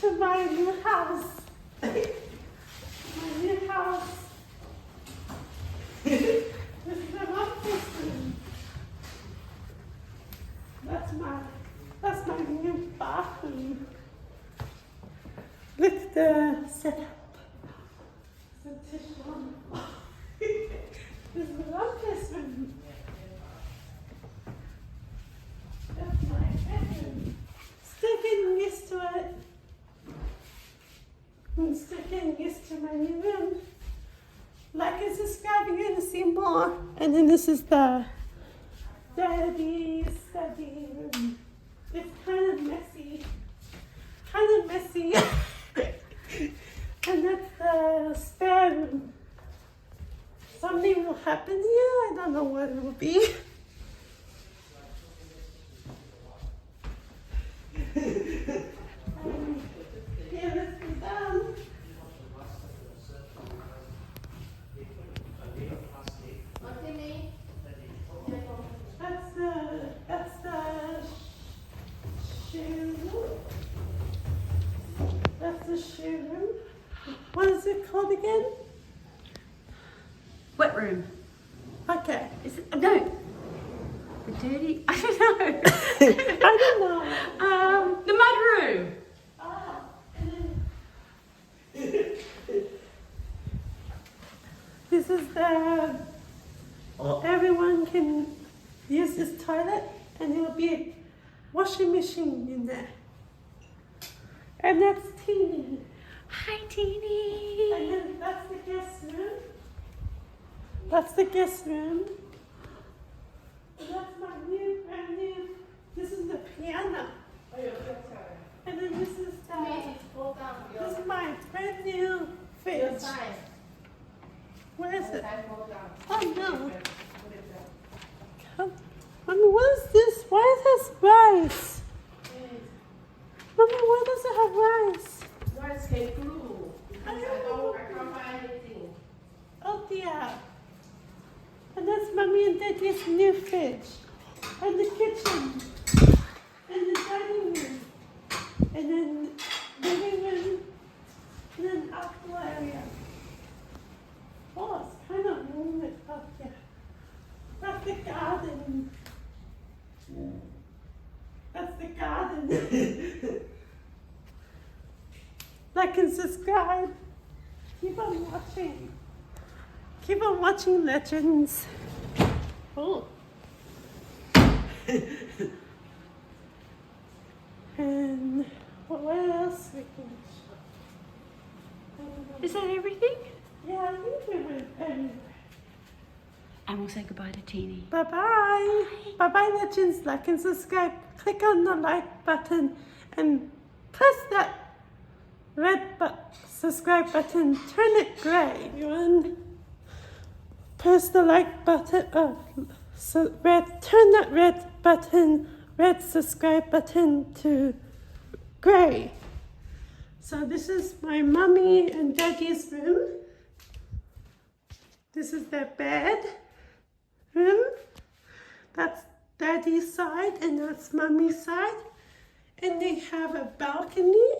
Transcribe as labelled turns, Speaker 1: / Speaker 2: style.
Speaker 1: to my new house. My new house. This is my office room. That's my new bathroom. Look at the setup. Some tissue on the floor. This is my office room. That's my bedroom. Still getting used to it. I'm still getting used to my new room. Like and subscribe, you're going to see more. And then this is the daddy's study room. It's kind of messy. And that's the spare room. Something will happen here. I don't know what it will be. Here is the done.
Speaker 2: Timmy.
Speaker 1: That's the shoe room. That's the shoe room. What is it called again?
Speaker 2: Wet room.
Speaker 1: Okay.
Speaker 2: Is it? No. The dirty. I don't know.
Speaker 1: I don't know.
Speaker 2: The mud room.
Speaker 1: Oh, and then this is the. Everyone can use this toilet, and there will be a washing machine in there. And that's Timmy.
Speaker 2: Hi, Teeny.
Speaker 1: And then that's the guest room. That's the guest room. And that's my new, brand new. This is the piano. And then this is this is my brand new fridge. Where is it? Oh no. Mommy, what is this? Why is this rice? Mommy, why does it have rice?
Speaker 3: Rice came through because I can't find anything.
Speaker 1: Oh dear. And that's Mommy and Daddy's new fridge. And the kitchen. And the dining room. And then living room. And then outdoor area. Oh, it's kind of warm up here. That's the garden. That's the garden. Like and subscribe. Keep on watching. Keep on watching Legends. Oh. And what else we can show?
Speaker 2: Is that everything?
Speaker 1: Yeah, I think we went everywhere.
Speaker 2: And we'll say goodbye to Teeny.
Speaker 1: Bye-bye. Bye-bye, Legends. Like and subscribe. Click on the like button and press that red subscribe button. Turn it grey, everyone. Press the like button. Turn that red subscribe button to grey. So this is my Mummy and Daddy's room. This is their bed room. That's Daddy's side and that's Mummy's side. And they have a balcony